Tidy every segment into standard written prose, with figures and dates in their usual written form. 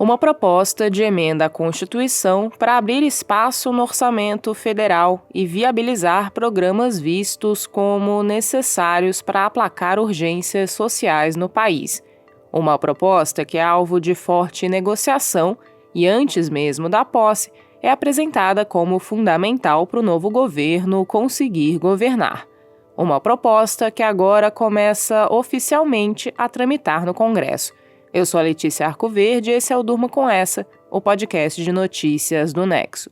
uma proposta de emenda à Constituição para abrir espaço no orçamento federal e viabilizar programas vistos como necessários para aplacar urgências sociais no país. Uma proposta que é alvo de forte negociação e, antes mesmo da posse, é apresentada como fundamental para o novo governo conseguir governar. Uma proposta que agora começa oficialmente a tramitar no Congresso. Eu sou a Letícia Arcoverde e esse é o Durma Com Essa, o podcast de notícias do Nexo.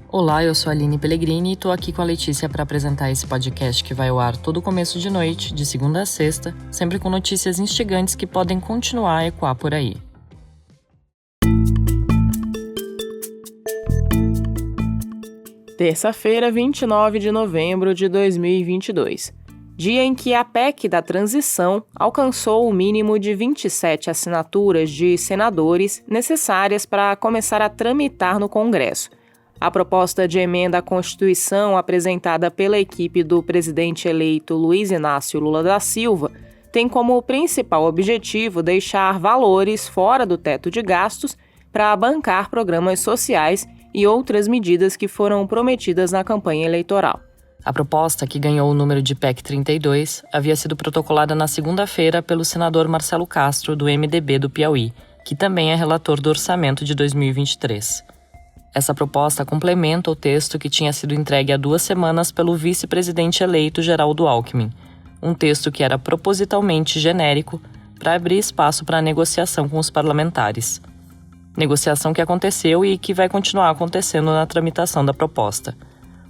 Olá, eu sou a Aline Pellegrini e estou aqui com a Letícia para apresentar esse podcast que vai ao ar todo começo de noite, de segunda a sexta, sempre com notícias instigantes que podem continuar a ecoar por aí. Terça-feira, 29 de novembro de 2022. Dia em que a PEC da transição alcançou o mínimo de 27 assinaturas de senadores necessárias para começar a tramitar no Congresso. A proposta de emenda à Constituição apresentada pela equipe do presidente eleito Luiz Inácio Lula da Silva tem como principal objetivo deixar valores fora do teto de gastos para bancar programas sociais e outras medidas que foram prometidas na campanha eleitoral. A proposta, que ganhou o número de PEC 32, havia sido protocolada na segunda-feira pelo senador Marcelo Castro, do MDB do Piauí, que também é relator do orçamento de 2023. Essa proposta complementa o texto que tinha sido entregue há 2 semanas pelo vice-presidente eleito Geraldo Alckmin, um texto que era propositalmente genérico para abrir espaço para a negociação com os parlamentares. Negociação que aconteceu e que vai continuar acontecendo na tramitação da proposta.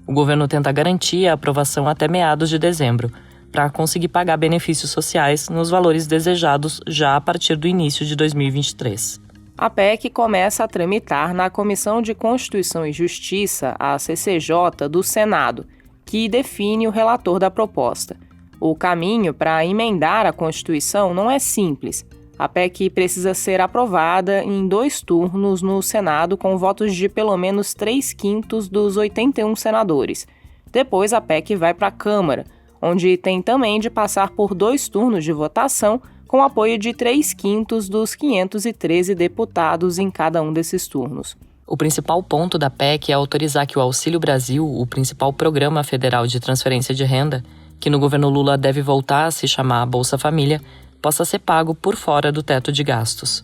O governo tenta garantir a aprovação até meados de dezembro, para conseguir pagar benefícios sociais nos valores desejados já a partir do início de 2023. A PEC começa a tramitar na Comissão de Constituição e Justiça, a CCJ, do Senado, que define o relator da proposta. O caminho para emendar a Constituição não é simples. A PEC precisa ser aprovada em 2 turnos no Senado com votos de pelo menos 3/5 dos 81 senadores. Depois a PEC vai para a Câmara, onde tem também de passar por 2 turnos de votação com apoio de 3/5 dos 513 deputados em cada um desses turnos. O principal ponto da PEC é autorizar que o Auxílio Brasil, o principal programa federal de transferência de renda, que no governo Lula deve voltar a se chamar Bolsa Família, possa ser pago por fora do teto de gastos.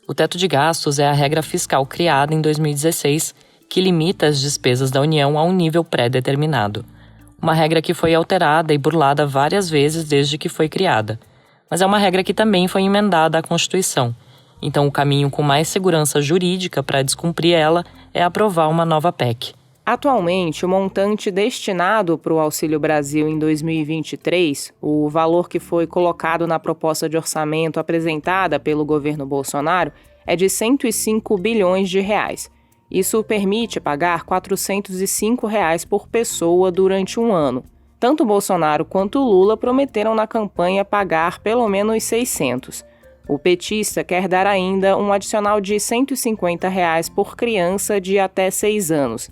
O teto de gastos é a regra fiscal criada em 2016 que limita as despesas da União a um nível pré-determinado. Uma regra que foi alterada e burlada várias vezes desde que foi criada. Mas é uma regra que também foi emendada à Constituição. Então o caminho com mais segurança jurídica para descumprir ela é aprovar uma nova PEC. Atualmente, o montante destinado para o Auxílio Brasil em 2023, o valor que foi colocado na proposta de orçamento apresentada pelo governo Bolsonaro, é de R$ 105 bilhões. Isso permite pagar R$ 405 por pessoa durante um ano. Tanto Bolsonaro quanto Lula prometeram na campanha pagar pelo menos 600. O petista quer dar ainda um adicional de R$ 150 por criança de até 6 anos.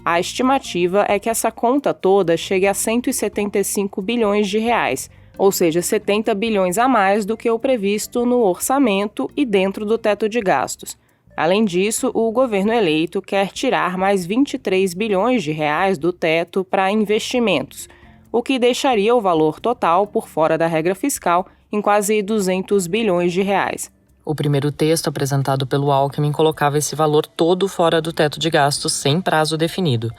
A estimativa é que essa conta toda chegue a 175 bilhões de reais, ou seja, 70 bilhões a mais do que o previsto no orçamento e dentro do teto de gastos. Além disso, o governo eleito quer tirar mais 23 bilhões de reais do teto para investimentos, o que deixaria o valor total por fora da regra fiscal em quase 200 bilhões de reais. O primeiro texto apresentado pelo Alckmin colocava esse valor todo fora do teto de gastos sem prazo definido.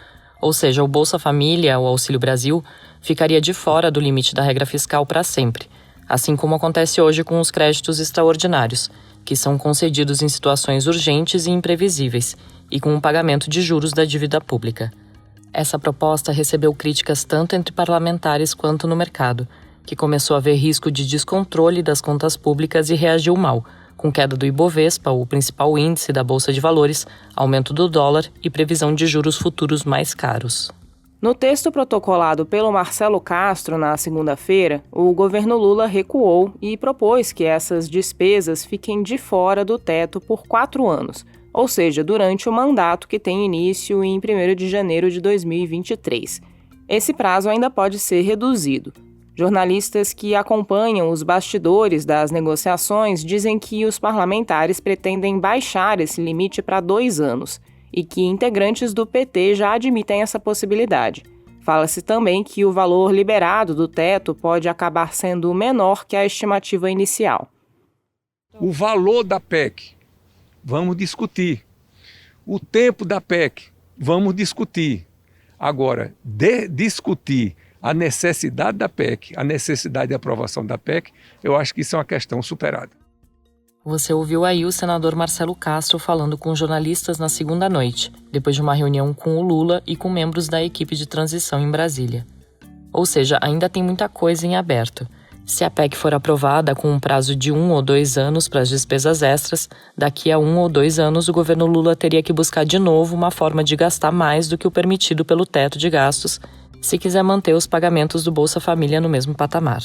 Ou seja, o Bolsa Família, o Auxílio Brasil, ficaria de fora do limite da regra fiscal para sempre, assim como acontece hoje com os créditos extraordinários, que são concedidos em situações urgentes e imprevisíveis, e com o pagamento de juros da dívida pública. Essa proposta recebeu críticas tanto entre parlamentares quanto no mercado, que começou a ver risco de descontrole das contas públicas e reagiu mal, com queda do Ibovespa, o principal índice da Bolsa de Valores, aumento do dólar e previsão de juros futuros mais caros. No texto protocolado pelo Marcelo Castro na segunda-feira, o governo Lula recuou e propôs que essas despesas fiquem de fora do teto por 4 anos, ou seja, durante o mandato que tem início em 1º de janeiro de 2023. Esse prazo ainda pode ser reduzido. Jornalistas que acompanham os bastidores das negociações dizem que os parlamentares pretendem baixar esse limite para 2 anos e que integrantes do PT já admitem essa possibilidade. Fala-se também que o valor liberado do teto pode acabar sendo menor que a estimativa inicial. O valor da PEC, vamos discutir. O tempo da PEC, vamos discutir. Agora, discutir a necessidade da PEC, a necessidade de aprovação da PEC, eu acho que isso é uma questão superada. Você ouviu aí o senador Marcelo Castro falando com jornalistas na segunda noite, depois de uma reunião com o Lula e com membros da equipe de transição em Brasília. Ou seja, ainda tem muita coisa em aberto. Se a PEC for aprovada com um prazo de 1 ou 2 anos para as despesas extras, daqui a 1 ou 2 anos o governo Lula teria que buscar de novo uma forma de gastar mais do que o permitido pelo teto de gastos, se quiser manter os pagamentos do Bolsa Família no mesmo patamar.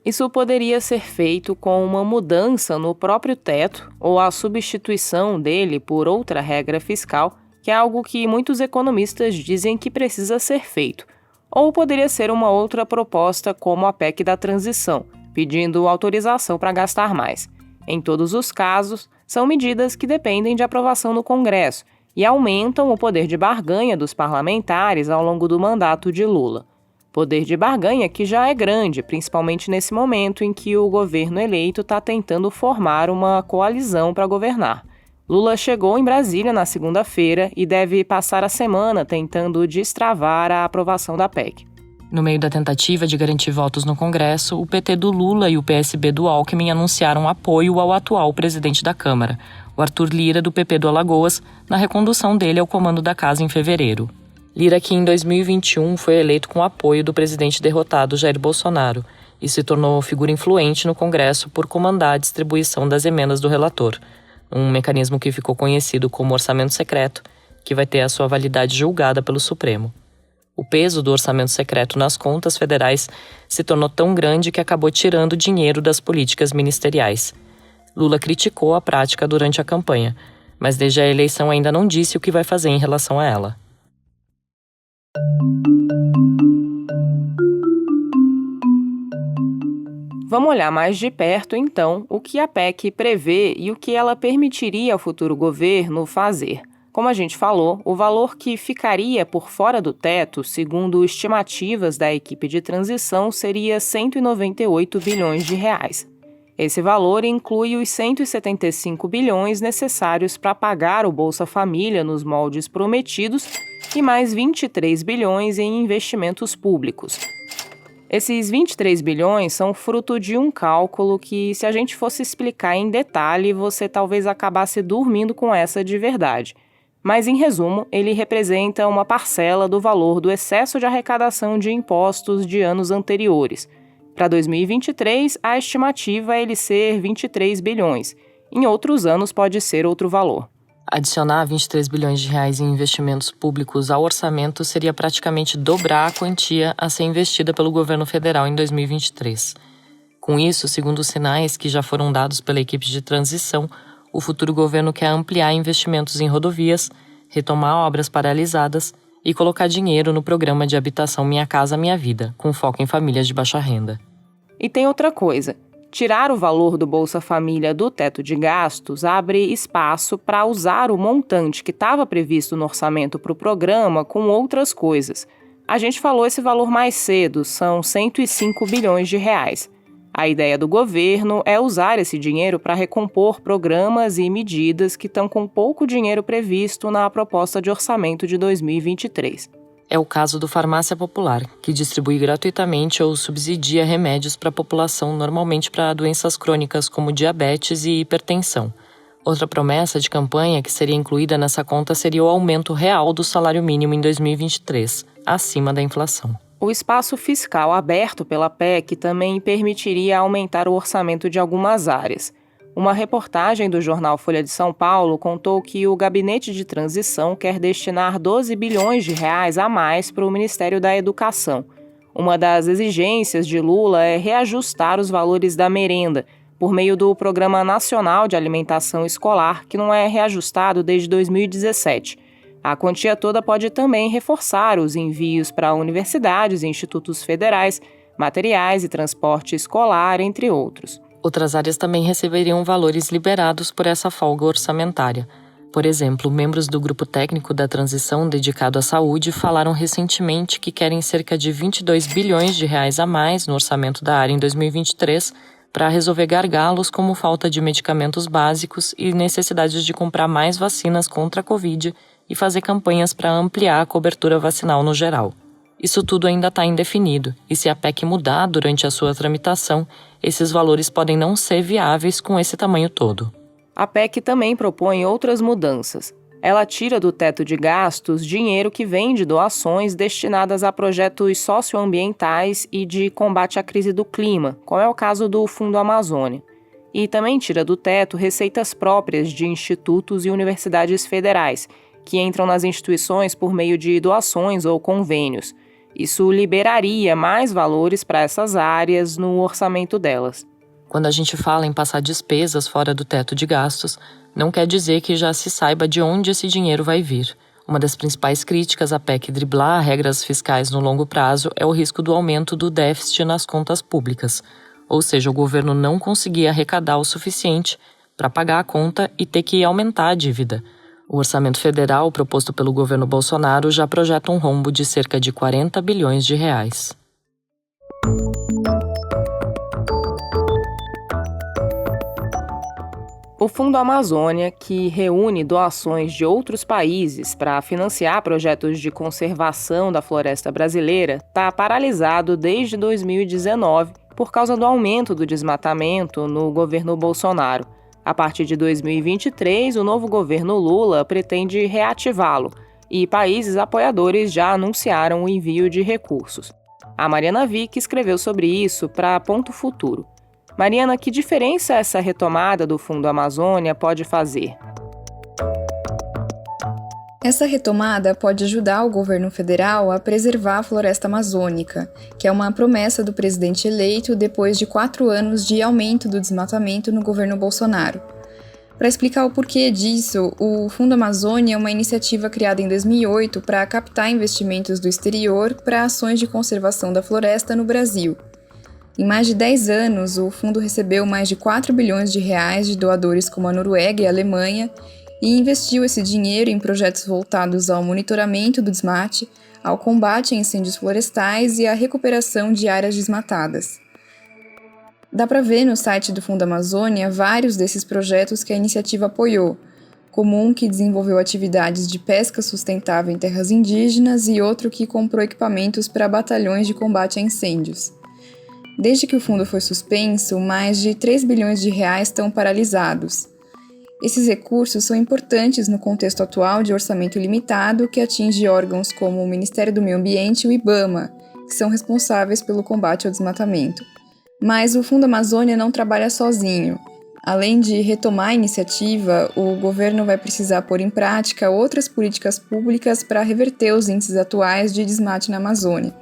Isso poderia ser feito com uma mudança no próprio teto ou a substituição dele por outra regra fiscal, que é algo que muitos economistas dizem que precisa ser feito. Ou poderia ser uma outra proposta como a PEC da transição, pedindo autorização para gastar mais. Em todos os casos, são medidas que dependem de aprovação no Congresso e aumentam o poder de barganha dos parlamentares ao longo do mandato de Lula. Poder de barganha que já é grande, principalmente nesse momento em que o governo eleito está tentando formar uma coalizão para governar. Lula chegou em Brasília na segunda-feira e deve passar a semana tentando destravar a aprovação da PEC. No meio da tentativa de garantir votos no Congresso, o PT do Lula e o PSB do Alckmin anunciaram apoio ao atual presidente da Câmara, o Arthur Lira, do PP do Alagoas, na recondução dele ao comando da casa em fevereiro. Lira, que em 2021 foi eleito com o apoio do presidente derrotado Jair Bolsonaro e se tornou figura influente no Congresso por comandar a distribuição das emendas do relator, um mecanismo que ficou conhecido como orçamento secreto, que vai ter a sua validade julgada pelo Supremo. O peso do orçamento secreto nas contas federais se tornou tão grande que acabou tirando dinheiro das políticas ministeriais. Lula criticou a prática durante a campanha, mas desde a eleição ainda não disse o que vai fazer em relação a ela. Vamos olhar mais de perto, então, o que a PEC prevê e o que ela permitiria ao futuro governo fazer. Como a gente falou, o valor que ficaria por fora do teto, segundo estimativas da equipe de transição, seria 198 bilhões de reais. Esse valor inclui os 175 bilhões necessários para pagar o Bolsa Família nos moldes prometidos e mais 23 bilhões em investimentos públicos. Esses 23 bilhões são fruto de um cálculo que, se a gente fosse explicar em detalhe, você talvez acabasse dormindo com essa de verdade. Mas, em resumo, ele representa uma parcela do valor do excesso de arrecadação de impostos de anos anteriores. Para 2023, a estimativa é ele ser 23 bilhões. Em outros anos pode ser outro valor. Adicionar 23 bilhões de reais em investimentos públicos ao orçamento seria praticamente dobrar a quantia a ser investida pelo governo federal em 2023. Com isso, segundo os sinais que já foram dados pela equipe de transição, o futuro governo quer ampliar investimentos em rodovias, retomar obras paralisadas e colocar dinheiro no programa de habitação Minha Casa Minha Vida, com foco em famílias de baixa renda. E tem outra coisa. Tirar o valor do Bolsa Família do teto de gastos abre espaço para usar o montante que estava previsto no orçamento para o programa com outras coisas. A gente falou esse valor mais cedo, são 105 bilhões de reais. A ideia do governo é usar esse dinheiro para recompor programas e medidas que estão com pouco dinheiro previsto na proposta de orçamento de 2023. É o caso do Farmácia Popular, que distribui gratuitamente ou subsidia remédios para a população, normalmente para doenças crônicas como diabetes e hipertensão. Outra promessa de campanha que seria incluída nessa conta seria o aumento real do salário mínimo em 2023, acima da inflação. O espaço fiscal aberto pela PEC também permitiria aumentar o orçamento de algumas áreas. Uma reportagem do jornal Folha de São Paulo contou que o Gabinete de Transição quer destinar 12 bilhões de reais a mais para o Ministério da Educação. Uma das exigências de Lula é reajustar os valores da merenda, por meio do Programa Nacional de Alimentação Escolar, que não é reajustado desde 2017. A quantia toda pode também reforçar os envios para universidades e institutos federais, materiais e transporte escolar, entre outros. Outras áreas também receberiam valores liberados por essa folga orçamentária. Por exemplo, membros do grupo técnico da transição dedicado à saúde falaram recentemente que querem cerca de 22 bilhões de reais a mais no orçamento da área em 2023 para resolver gargalos como falta de medicamentos básicos e necessidades de comprar mais vacinas contra a Covid e fazer campanhas para ampliar a cobertura vacinal no geral. Isso tudo ainda está indefinido, e se a PEC mudar durante a sua tramitação, esses valores podem não ser viáveis com esse tamanho todo. A PEC também propõe outras mudanças. Ela tira do teto de gastos dinheiro que vem de doações destinadas a projetos socioambientais e de combate à crise do clima, como é o caso do Fundo Amazônia. E também tira do teto receitas próprias de institutos e universidades federais, que entram nas instituições por meio de doações ou convênios. Isso liberaria mais valores para essas áreas no orçamento delas. Quando a gente fala em passar despesas fora do teto de gastos, não quer dizer que já se saiba de onde esse dinheiro vai vir. Uma das principais críticas à PEC driblar regras fiscais no longo prazo é o risco do aumento do déficit nas contas públicas. Ou seja, o governo não conseguir arrecadar o suficiente para pagar a conta e ter que aumentar a dívida. O orçamento federal proposto pelo governo Bolsonaro já projeta um rombo de cerca de 40 bilhões de reais. O Fundo Amazônia, que reúne doações de outros países para financiar projetos de conservação da floresta brasileira, está paralisado desde 2019 por causa do aumento do desmatamento no governo Bolsonaro. A partir de 2023, o novo governo Lula pretende reativá-lo e países apoiadores já anunciaram o envio de recursos. A Mariana Vick escreveu sobre isso para Ponto Futuro. Mariana, que diferença essa retomada do Fundo Amazônia pode fazer? Essa retomada pode ajudar o governo federal a preservar a floresta amazônica, que é uma promessa do presidente eleito depois de 4 anos de aumento do desmatamento no governo Bolsonaro. Para explicar o porquê disso, o Fundo Amazônia é uma iniciativa criada em 2008 para captar investimentos do exterior para ações de conservação da floresta no Brasil. Em mais de 10 anos, o fundo recebeu mais de 4 bilhões de reais de doadores como a Noruega e a Alemanha e investiu esse dinheiro em projetos voltados ao monitoramento do desmate, ao combate a incêndios florestais e à recuperação de áreas desmatadas. Dá para ver no site do Fundo Amazônia vários desses projetos que a iniciativa apoiou, como um que desenvolveu atividades de pesca sustentável em terras indígenas e outro que comprou equipamentos para batalhões de combate a incêndios. Desde que o fundo foi suspenso, mais de 3 bilhões de reais estão paralisados. Esses recursos são importantes no contexto atual de orçamento limitado que atinge órgãos como o Ministério do Meio Ambiente e o IBAMA, que são responsáveis pelo combate ao desmatamento. Mas o Fundo Amazônia não trabalha sozinho. Além de retomar a iniciativa, o governo vai precisar pôr em prática outras políticas públicas para reverter os índices atuais de desmate na Amazônia.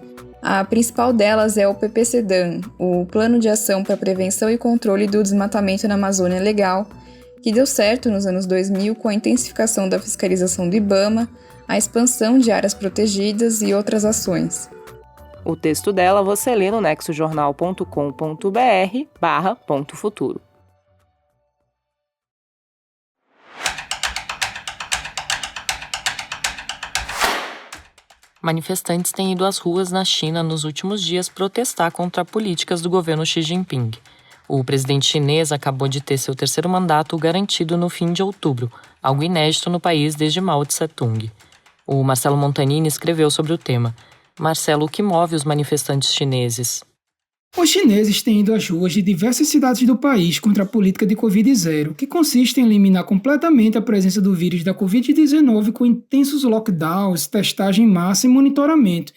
A principal delas é o PPCDAM, o Plano de Ação para a Prevenção e Controle do Desmatamento na Amazônia Legal, que deu certo nos anos 2000 com a intensificação da fiscalização do IBAMA, a expansão de áreas protegidas e outras ações. O texto dela você lê no nexojornal.com.br/Ponto Futuro. Manifestantes têm ido às ruas na China nos últimos dias protestar contra políticas do governo Xi Jinping. O presidente chinês acabou de ter seu 3º mandato garantido no fim de outubro, algo inédito no país desde Mao Tse-tung. O Marcelo Montanini escreveu sobre o tema. Marcelo, o que move os manifestantes chineses? Os chineses têm ido às ruas de diversas cidades do país contra a política de Covid-0, que consiste em eliminar completamente a presença do vírus da Covid-19 com intensos lockdowns, testagem em massa e monitoramento,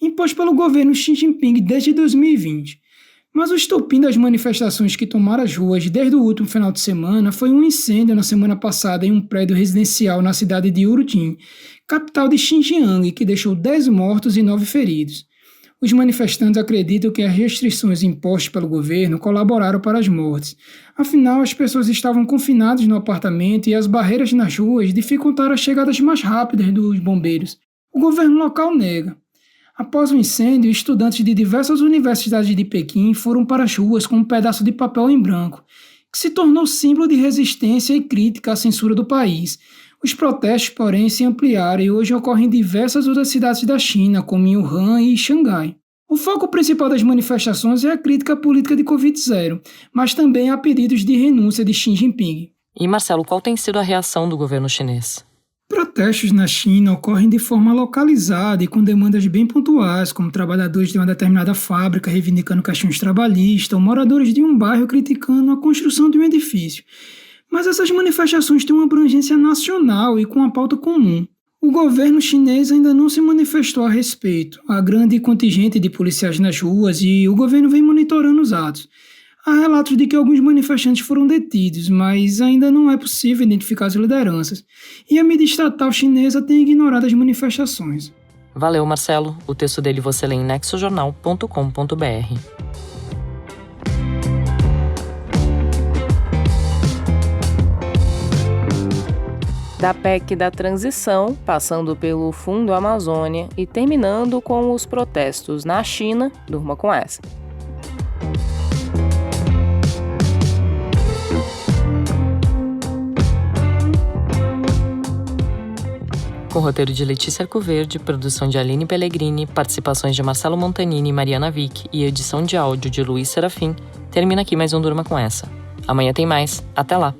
imposto pelo governo Xi Jinping desde 2020. Mas o estopim das manifestações que tomaram as ruas desde o último final de semana foi um incêndio na semana passada em um prédio residencial na cidade de Urumqi, capital de Xinjiang, que deixou 10 mortos e 9 feridos. Os manifestantes acreditam que as restrições impostas pelo governo colaboraram para as mortes. Afinal, as pessoas estavam confinadas no apartamento e as barreiras nas ruas dificultaram as chegadas mais rápidas dos bombeiros. O governo local nega. Após o incêndio, estudantes de diversas universidades de Pequim foram para as ruas com um pedaço de papel em branco, que se tornou símbolo de resistência e crítica à censura do país. Os protestos, porém, se ampliaram e hoje ocorrem em diversas outras cidades da China, como em Wuhan e Xangai. O foco principal das manifestações é a crítica à política de Covid-0, mas também há pedidos de renúncia de Xi Jinping. E, Marcelo, qual tem sido a reação do governo chinês? Protestos na China ocorrem de forma localizada e com demandas bem pontuais, como trabalhadores de uma determinada fábrica reivindicando questões trabalhistas ou moradores de um bairro criticando a construção de um edifício. Mas essas manifestações têm uma abrangência nacional e com uma pauta comum. O governo chinês ainda não se manifestou a respeito. Há grande contingente de policiais nas ruas e o governo vem monitorando os atos. Há relatos de que alguns manifestantes foram detidos, mas ainda não é possível identificar as lideranças. E a mídia estatal chinesa tem ignorado as manifestações. Valeu, Marcelo. O texto dele você lê em nexojornal.com.br. Da PEC da transição, passando pelo Fundo Amazônia e terminando com os protestos na China, durma com essa. Com roteiro de Letícia Arcoverde, produção de Aline Pellegrini, participações de Marcelo Montanini e Mariana Vick e edição de áudio de Luiz Serafim, termina aqui mais um Durma Com Essa. Amanhã tem mais. Até lá!